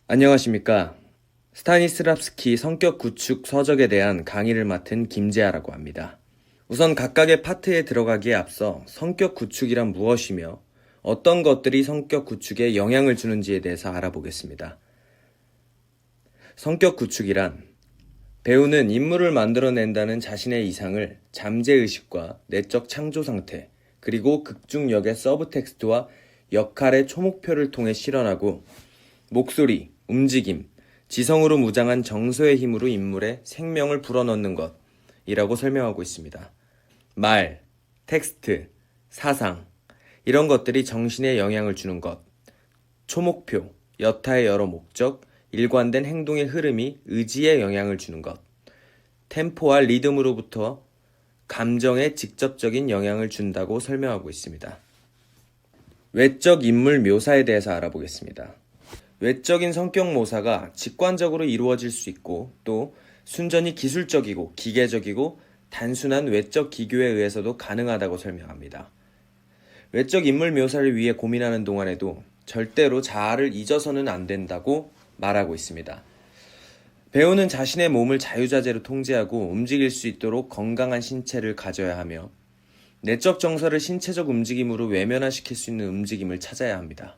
안녕하십니까. 스타니스랍스키 성격 구축 서적에 대한 강의를 맡은 김재하라고 합니다. 우선 각각의 파트에 들어가기에 앞서 성격 구축이란 무엇이며 어떤 것들이 성격 구축에 영향을 주는지에 대해서 알아보겠습니다. 성격 구축이란 배우는 인물을 만들어낸다는 자신의 이상을 잠재의식과 내적 창조 상태, 그리고 극중 역의 서브텍스트와 역할의 초목표를 통해 실현하고 목소리, 움직임, 지성으로 무장한 정서의 힘으로 인물에 생명을 불어넣는 것이라고 설명하고 있습니다. 말, 텍스트, 사상, 이런 것들이 정신에 영향을 주는 것, 초목표, 여타의 여러 목적, 일관된 행동의 흐름이 의지에 영향을 주는 것, 템포와 리듬으로부터 감정에 직접적인 영향을 준다고 설명하고 있습니다. 외적 인물 묘사에 대해서 알아보겠습니다. 외적인 성격 묘사가 직관적으로 이루어질 수 있고 또 순전히 기술적이고 기계적이고 단순한 외적 기교에 의해서도 가능하다고 설명합니다. 외적 인물 묘사를 위해 고민하는 동안에도 절대로 자아를 잊어서는 안 된다고 말하고 있습니다. 배우는 자신의 몸을 자유자재로 통제하고 움직일 수 있도록 건강한 신체를 가져야 하며 내적 정서를 신체적 움직임으로 외면화시킬 수 있는 움직임을 찾아야 합니다.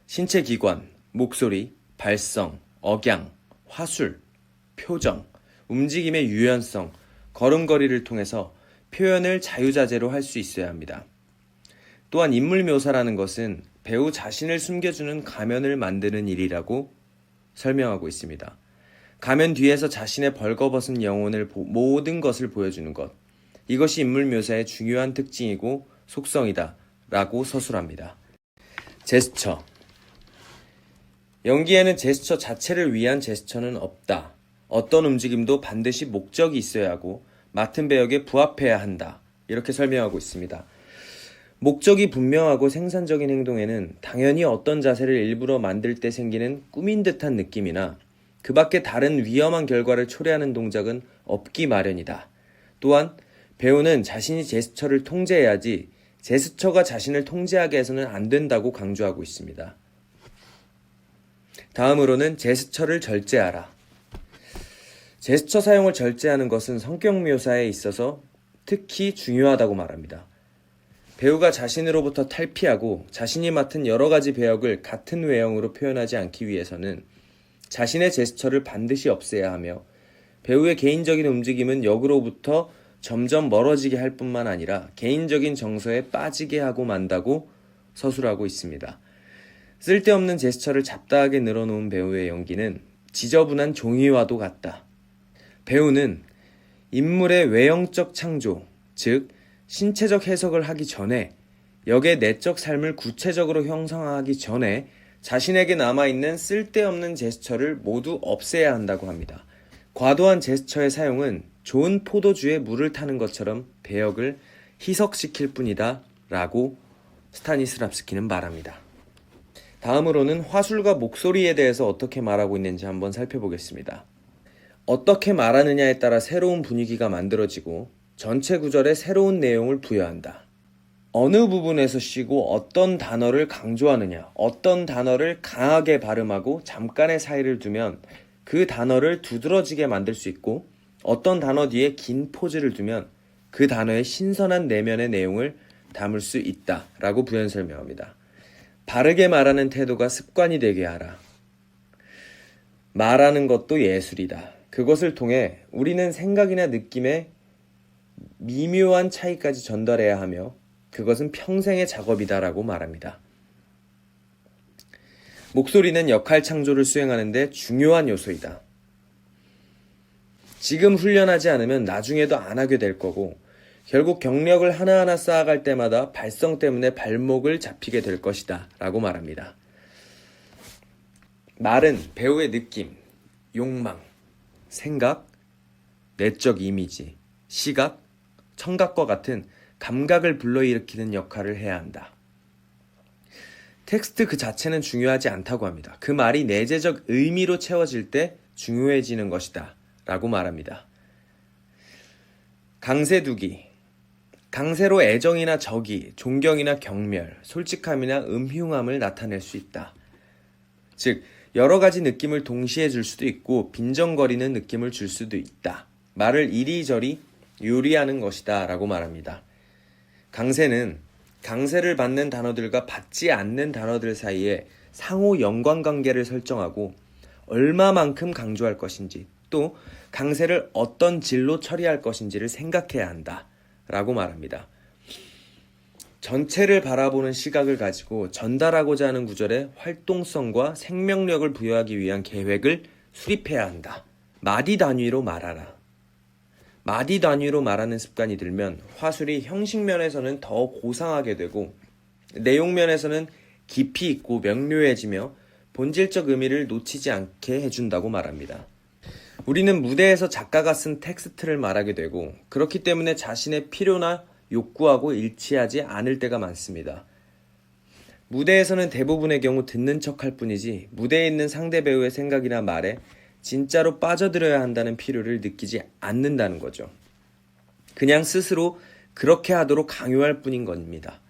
신체 기관, 목소리, 발성, 억양, 화술, 표정, 움직임의 유연성, 걸음걸이를 통해서 표현을 자유자재로 할 수 있어야 합니다. 또한 인물 묘사라는 것은 배우 자신을 숨겨주는 가면을 만드는 일이라고 설명하고 있습니다. 가면 뒤에서 자신의 벌거벗은 영혼을 모든 것을 보여주는 것. 이것이 인물 묘사의 중요한 특징이고 속성이다 라고 서술합니다. 제스처. 연기에는 제스처 자체를 위한 제스처는 없다. 어떤 움직임도 반드시 목적이 있어야 하고 맡은 배역에 부합해야 한다. 이렇게 설명하고 있습니다. 목적이 분명하고 생산적인 행동에는 당연히 어떤 자세를 일부러 만들 때 생기는 꾸민 듯한 느낌이나 그 밖에 다른 위험한 결과를 초래하는 동작은 없기 마련이다. 또한 배우는 자신이 제스처를 통제해야지 제스처가 자신을 통제하게 해서는 안 된다고 강조하고 있습니다. 다음으로는 제스처를 절제하라. 제스처 사용을 절제하는 것은 성격 묘사에 있어서 특히 중요하다고 말합니다. 배우가 자신으로부터 탈피하고 자신이 맡은 여러 가지 배역을 같은 외형으로 표현하지 않기 위해서는 자신의 제스처를 반드시 없애야 하며 배우의 개인적인 움직임은 역으로부터 점점 멀어지게 할 뿐만 아니라 개인적인 정서에 빠지게 하고 만다고 서술하고 있습니다. 쓸데없는 제스처를 잡다하게 늘어놓은 배우의 연기는 지저분한 종이와도 같다. 배우는 인물의 외형적 창조, 즉 신체적 해석을 하기 전에 역의 내적 삶을 구체적으로 형성하기 전에 자신에게 남아있는 쓸데없는 제스처를 모두 없애야 한다고 합니다. 과도한 제스처의 사용은 좋은 포도주에 물을 타는 것처럼 배역을 희석시킬 뿐이다 라고 스타니스랍스키는 말합니다. 다음으로는 화술과 목소리에 대해서 어떻게 말하고 있는지 한번 살펴보겠습니다. 어떻게 말하느냐에 따라 새로운 분위기가 만들어지고 전체 구절에 새로운 내용을 부여한다. 어느 부분에서 쉬고 어떤 단어를 강조하느냐, 어떤 단어를 강하게 발음하고 잠깐의 사이를 두면 그 단어를 두드러지게 만들 수 있고 어떤 단어 뒤에 긴 포즈를 두면 그 단어의 신선한 내면의 내용을 담을 수 있다 라고 부연 설명합니다. 바르게 말하는 태도가 습관이 되게 하라. 말하는 것도 예술이다. 그것을 통해 우리는 생각이나 느낌의 미묘한 차이까지 전달해야 하며 그것은 평생의 작업이다라고 말합니다. 목소리는 역할 창조를 수행하는 데 중요한 요소이다. 지금 훈련하지 않으면 나중에도 안 하게 될 거고 결국 경력을 하나하나 쌓아갈 때마다 발성 때문에 발목을 잡히게 될 것이다 라고 말합니다. 말은 배우의 느낌, 욕망, 생각, 내적 이미지, 시각, 청각과 같은 감각을 불러일으키는 역할을 해야 한다. 텍스트 그 자체는 중요하지 않다고 합니다. 그 말이 내재적 의미로 채워질 때 중요해지는 것이다 라고 말합니다. 강세두기. 강세로 애정이나 적이, 존경이나 경멸, 솔직함이나 음흉함을 나타낼 수 있다. 즉, 여러 가지 느낌을 동시에 줄 수도 있고 빈정거리는 느낌을 줄 수도 있다. 말을 이리저리 요리하는 것이다 라고 말합니다. 강세는 강세를 받는 단어들과 받지 않는 단어들 사이에 상호 연관관계를 설정하고 얼마만큼 강조할 것인지 또 강세를 어떤 질로 처리할 것인지를 생각해야 한다 라고 말합니다. 전체를 바라보는 시각을 가지고 전달하고자 하는 구절에 활동성과 생명력을 부여하기 위한 계획을 수립해야 한다. 마디 단위로 말하라. 마디 단위로 말하는 습관이 들면 화술이 형식 면에서는 더 고상하게 되고 내용 면에서는 깊이 있고 명료해지며 본질적 의미를 놓치지 않게 해준다고 말합니다. 우리는 무대에서 작가가 쓴 텍스트를 말하게 되고 그렇기 때문에 자신의 필요나 욕구하고 일치하지 않을 때가 많습니다. 무대에서는 대부분의 경우 듣는 척할 뿐이지 무대에 있는 상대 배우의 생각이나 말에 진짜로 빠져들어야 한다는 필요를 느끼지 않는다는 거죠. 그냥 스스로 그렇게 하도록 강요할 뿐인 겁니다.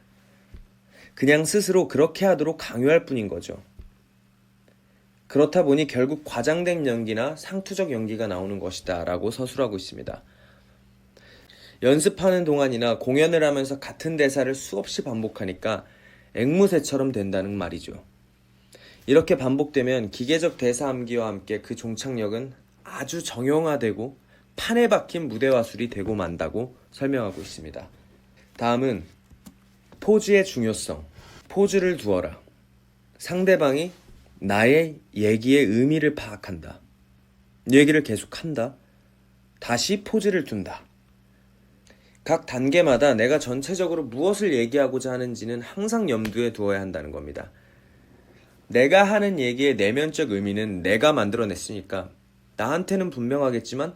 그냥 스스로 그렇게 하도록 강요할 뿐인 거죠. 그렇다 보니 결국 과장된 연기나 상투적 연기가 나오는 것이다 라고 서술하고 있습니다. 연습하는 동안이나 공연을 하면서 같은 대사를 수없이 반복하니까 앵무새처럼 된다는 말이죠. 이렇게 반복되면 기계적 대사 암기와 함께 그 종착역은 아주 정형화되고 판에 박힌 무대화술이 되고 만다고 설명하고 있습니다. 다음은 포즈의 중요성. 포즈를 두어라. 상대방이 나의 얘기의 의미를 파악한다. 얘기를 계속한다. 다시 포즈를 둔다. 각 단계마다 내가 전체적으로 무엇을 얘기하고자 하는지는 항상 염두에 두어야 한다는 겁니다. 내가 하는 얘기의 내면적 의미는 내가 만들어냈으니까 나한테는 분명하겠지만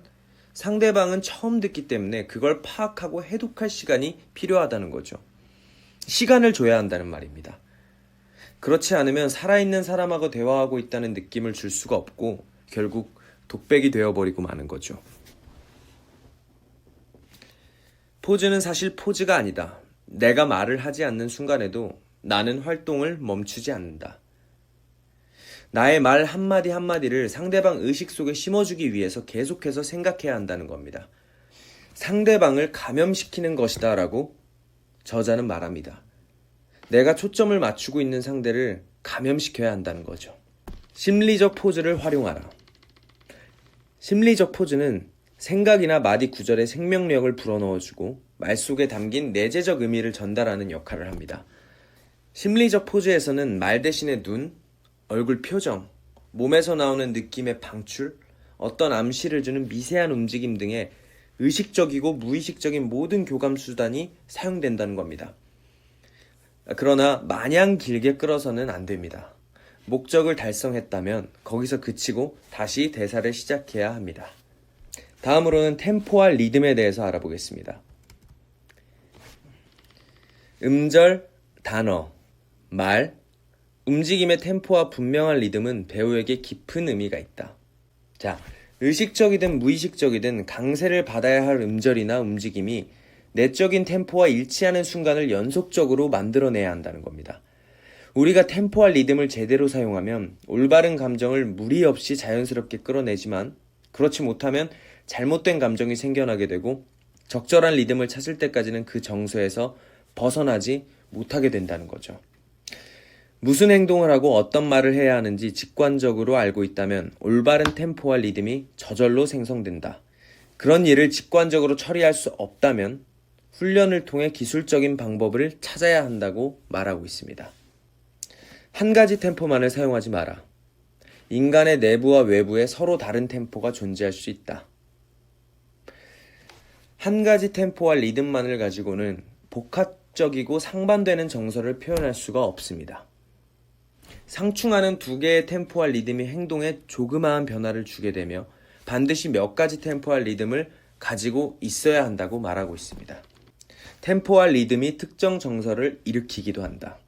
상대방은 처음 듣기 때문에 그걸 파악하고 해독할 시간이 필요하다는 거죠. 시간을 줘야 한다는 말입니다. 그렇지 않으면 살아있는 사람하고 대화하고 있다는 느낌을 줄 수가 없고 결국 독백이 되어버리고 마는 거죠. 포즈는 사실 포즈가 아니다. 내가 말을 하지 않는 순간에도 나는 활동을 멈추지 않는다. 나의 말 한마디 한마디를 상대방 의식 속에 심어주기 위해서 계속해서 생각해야 한다는 겁니다. 상대방을 감염시키는 것이다 라고 저자는 말합니다. 내가 초점을 맞추고 있는 상대를 감염시켜야 한다는 거죠. 심리적 포즈를 활용하라. 심리적 포즈는 생각이나 마디 구절에 생명력을 불어넣어주고 말 속에 담긴 내재적 의미를 전달하는 역할을 합니다. 심리적 포즈에서는 말 대신에 눈, 얼굴 표정, 몸에서 나오는 느낌의 방출, 어떤 암시를 주는 미세한 움직임 등의 의식적이고 무의식적인 모든 교감 수단이 사용된다는 겁니다. 그러나 마냥 길게 끌어서는 안 됩니다. 목적을 달성했다면 거기서 그치고 다시 대사를 시작해야 합니다. 다음으로는 템포와 리듬에 대해서 알아보겠습니다. 음절, 단어, 말, 움직임의 템포와 분명한 리듬은 배우에게 깊은 의미가 있다. 자, 의식적이든 무의식적이든 강세를 받아야 할 음절이나 움직임이 내적인 템포와 일치하는 순간을 연속적으로 만들어내야 한다는 겁니다. 우리가 템포와 리듬을 제대로 사용하면 올바른 감정을 무리 없이 자연스럽게 끌어내지만 그렇지 못하면 잘못된 감정이 생겨나게 되고 적절한 리듬을 찾을 때까지는 그 정서에서 벗어나지 못하게 된다는 거죠. 무슨 행동을 하고 어떤 말을 해야 하는지 직관적으로 알고 있다면 올바른 템포와 리듬이 저절로 생성된다. 그런 일을 직관적으로 처리할 수 없다면 훈련을 통해 기술적인 방법을 찾아야 한다고 말하고 있습니다. 한 가지 템포만을 사용하지 마라. 인간의 내부와 외부에 서로 다른 템포가 존재할 수 있다. 한 가지 템포와 리듬만을 가지고는 복합적이고 상반되는 정서를 표현할 수가 없습니다. 상충하는 두 개의 템포와 리듬이 행동에 조그마한 변화를 주게 되며 반드시 몇 가지 템포와 리듬을 가지고 있어야 한다고 말하고 있습니다. 템포와 리듬이 특정 정서를 일으키기도 한다.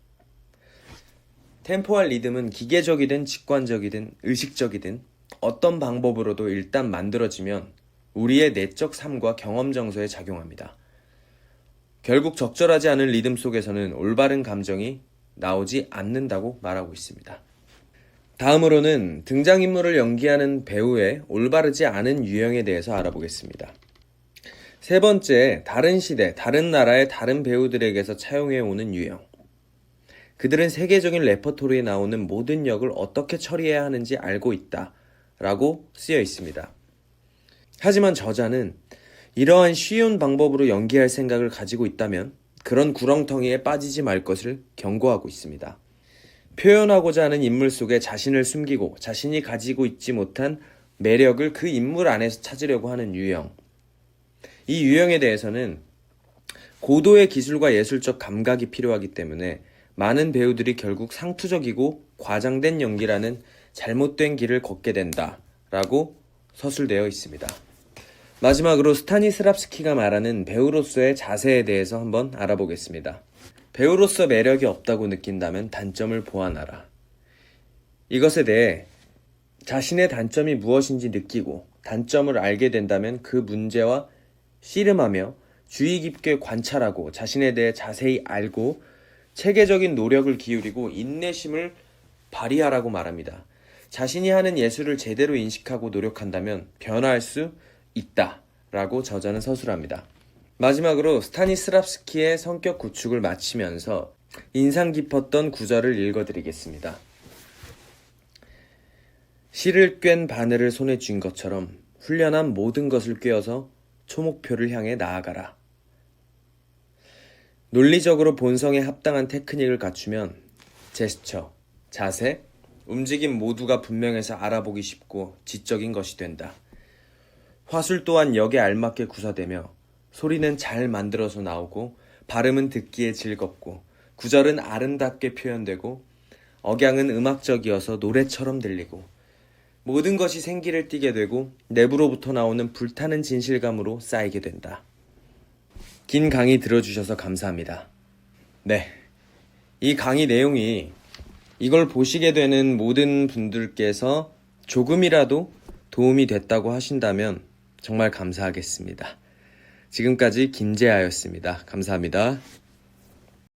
템포와 리듬은 기계적이든 직관적이든 의식적이든 어떤 방법으로도 일단 만들어지면 우리의 내적 삶과 경험 정서에 작용합니다. 결국 적절하지 않은 리듬 속에서는 올바른 감정이 나오지 않는다고 말하고 있습니다. 다음으로는 등장인물을 연기하는 배우의 올바르지 않은 유형에 대해서 알아보겠습니다. 세 번째, 다른 시대, 다른 나라의 다른 배우들에게서 차용해오는 유형. 그들은 세계적인 레퍼토리에 나오는 모든 역을 어떻게 처리해야 하는지 알고 있다 라고 쓰여 있습니다. 하지만 저자는 이러한 쉬운 방법으로 연기할 생각을 가지고 있다면 그런 구렁텅이에 빠지지 말 것을 경고하고 있습니다. 표현하고자 하는 인물 속에 자신을 숨기고 자신이 가지고 있지 못한 매력을 그 인물 안에서 찾으려고 하는 유형. 이 유형에 대해서는 고도의 기술과 예술적 감각이 필요하기 때문에 많은 배우들이 결국 상투적이고 과장된 연기라는 잘못된 길을 걷게 된다라고 서술되어 있습니다. 마지막으로 스타니스랍스키가 말하는 배우로서의 자세에 대해서 한번 알아보겠습니다. 배우로서 매력이 없다고 느낀다면 단점을 보완하라. 이것에 대해 자신의 단점이 무엇인지 느끼고 단점을 알게 된다면 그 문제와 씨름하며 주의 깊게 관찰하고 자신에 대해 자세히 알고 체계적인 노력을 기울이고 인내심을 발휘하라고 말합니다. 자신이 하는 예술을 제대로 인식하고 노력한다면 변화할 수 있다라고 저자는 서술합니다. 마지막으로 스타니스랍스키의 성격 구축을 마치면서 인상 깊었던 구절을 읽어드리겠습니다. 실을 꿰ν 바늘을 손에 쥔 것처럼 훈련한 모든 것을 꿰어서 초목표를 향해 나아가라. 논리적으로 본성에 합당한 테크닉을 갖추면 제스처, 자세, 움직임 모두가 분명해서 알아보기 쉽고 지적인 것이 된다. 화술 또한 역에 알맞게 구사되며 소리는 잘 만들어서 나오고 발음은 듣기에 즐겁고 구절은 아름답게 표현되고 억양은 음악적이어서 노래처럼 들리고 모든 것이 생기를 띠게 되고 내부로부터 나오는 불타는 진실감으로 쌓이게 된다. 긴 강의 들어주셔서 감사합니다. 네, 이 강의 내용이 이걸 보시게 되는 모든 분들께서 조금이라도 도움이 됐다고 하신다면 정말 감사하겠습니다. 지금까지 김재하였습니다. 감사합니다.